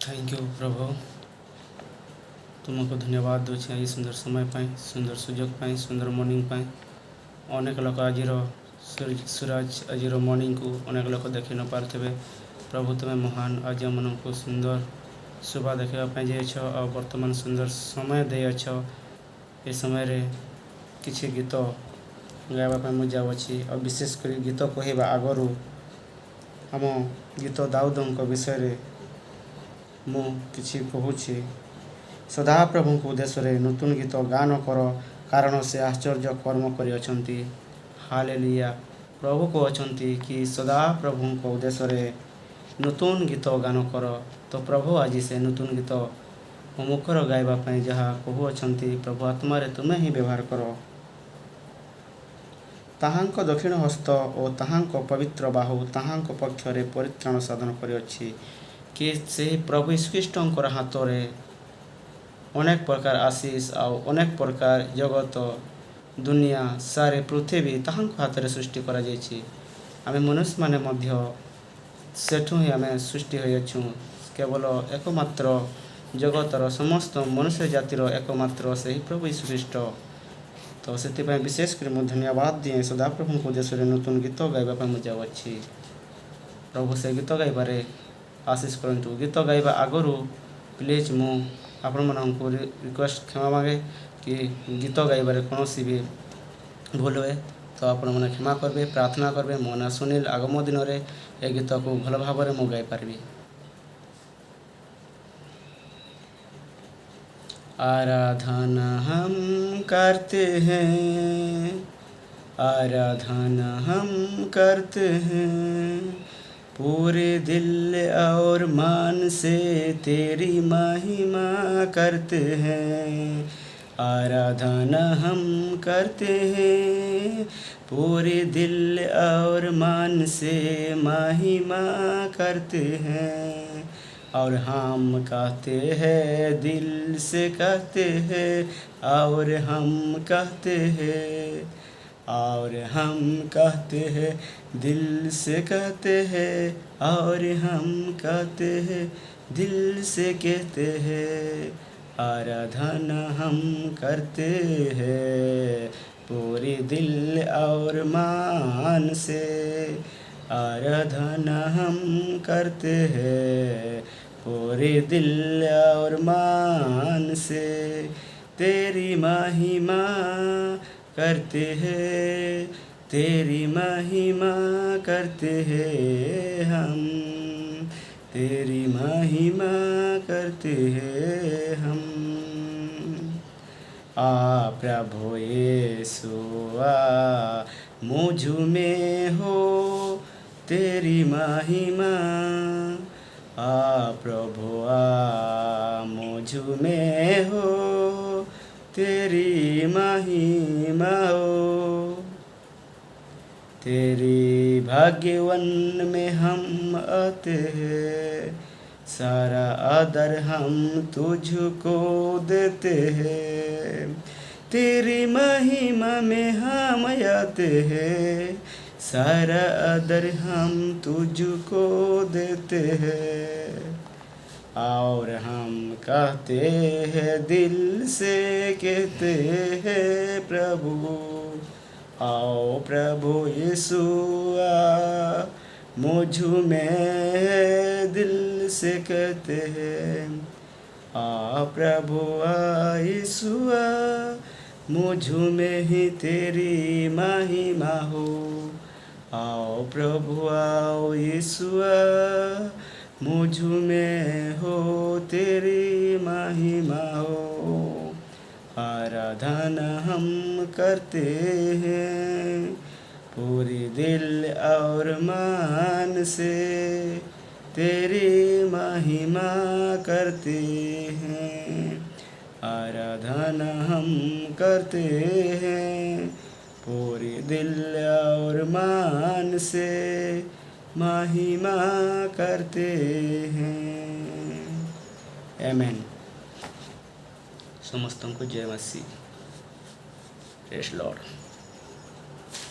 Thank you प्रभु तुमको धन्यवाद दूचे ये सुंदर समय पाई सुंदर सुजोग पाई सुंदर मॉर्निंग पाई अनेक लोग आज सूरज आज मॉर्निंग को अनेक लोग देखी न पारे प्रभु तुम्हें महान आज मन को सुंदर शोभा देखापी जाइछ और वर्तमान सुंदर समय देछ ये समय रे किसी गीत गावाप मुझे जाऊँगी और विशेषकर गीत कहवा आगु आम गीत दाऊद विषय मु किछि कहूछि सदा प्रभु को उद्देश्य नूतन गीत गान कर कारण से आश्चर्य कर्म करिअछंती हालेलुया प्रभु कहते कि सदा प्रभु को उद्देश्य नूतन गीत गान कर तो प्रभु आज से नूतन गीत मो मुखर गाइबापी जहाँ कहूअछंती प्रभु आत्मारे तुमे ही व्यवहार कर ताहांक दक्षिण हस्त और ताहांक पवित्र बाहु ताहांक पक्षरे परित्राण साधन करिअछि कि से प्रभु यीशुख्रीष्टर हाथ में अनेक प्रकार आशीष आउ अनेक प्रकार जगत दुनिया सारे पृथ्वी ताहांक हाथ में सृष्टि करा जायछि आमे मनुष्य माने मध्य सेठु ही आमे सृष्टि होइछु केवल एकमात्र जगतर समस्त मनुष्य जातिर एकमात्र से ही प्रभु यीशुख्रीष्ट तो से विशेषकर मुझे धन्यवाद दिए सदा प्रभु को उद्देश्य नूतन गीत गाइबा मुझे जाऊँगी प्रभु से गीत गाइबारे आशीष करंतु गीत गाइबा आगु प्लीज मु आपण मानक रिक्वेस्ट क्षमा मांगे कि गीत गाइबारे कौन भी भूल हुए तो आपण मैंने क्षमा करेंगे प्रार्थना करेंगे मो ना सुनील आगम दिन में ए गीत को भल भाव में मुझे गाइपारि आराधना हम करते हैं आराधना हम करते हैं पूरे दिल और मान से तेरी महिमा करते हैं आराधना हम करते हैं पूरे दिल और मान से महिमा करते हैं और हम कहते हैं दिल से कहते हैं और हम कहते हैं और हम कहते हैं दिल से कहते हैं और हम कहते हैं दिल से कहते हैं आराधना हम करते हैं पूरे दिल और मान से आराधना हम करते हैं पूरे दिल और मान से तेरी महिमा करते हैं तेरी महिमा करते हैं हम तेरी महिमा करते हैं हम प्रभु यीशु मुझ में हो तेरी महिमा प्रभु मुझ में हो तेरी महिमा हो तेरी भाग्यवन में हम आते हैं सारा आदर हम तुझको देते हैं तेरी महिमा में हम आते हैं सारा आदर हम तुझको देते हैं और हम कहते हैं दिल से कहते हैं प्रभु आओ प्रभु यीशु मुझ में दिल से कहते हैं प्रभु यीशु मुझ में ही तेरी महिमा हो आओ प्रभु आओ यीशु मुझ में हो तेरी महिमा हो आराधना हम करते हैं पूरी दिल और मान से तेरी महिमा करते हैं आराधना हम करते हैं पूरे दिल और मान से महिमा करते हैं आमेन समस्त को जय मसीह प्रेज़ लॉर्ड।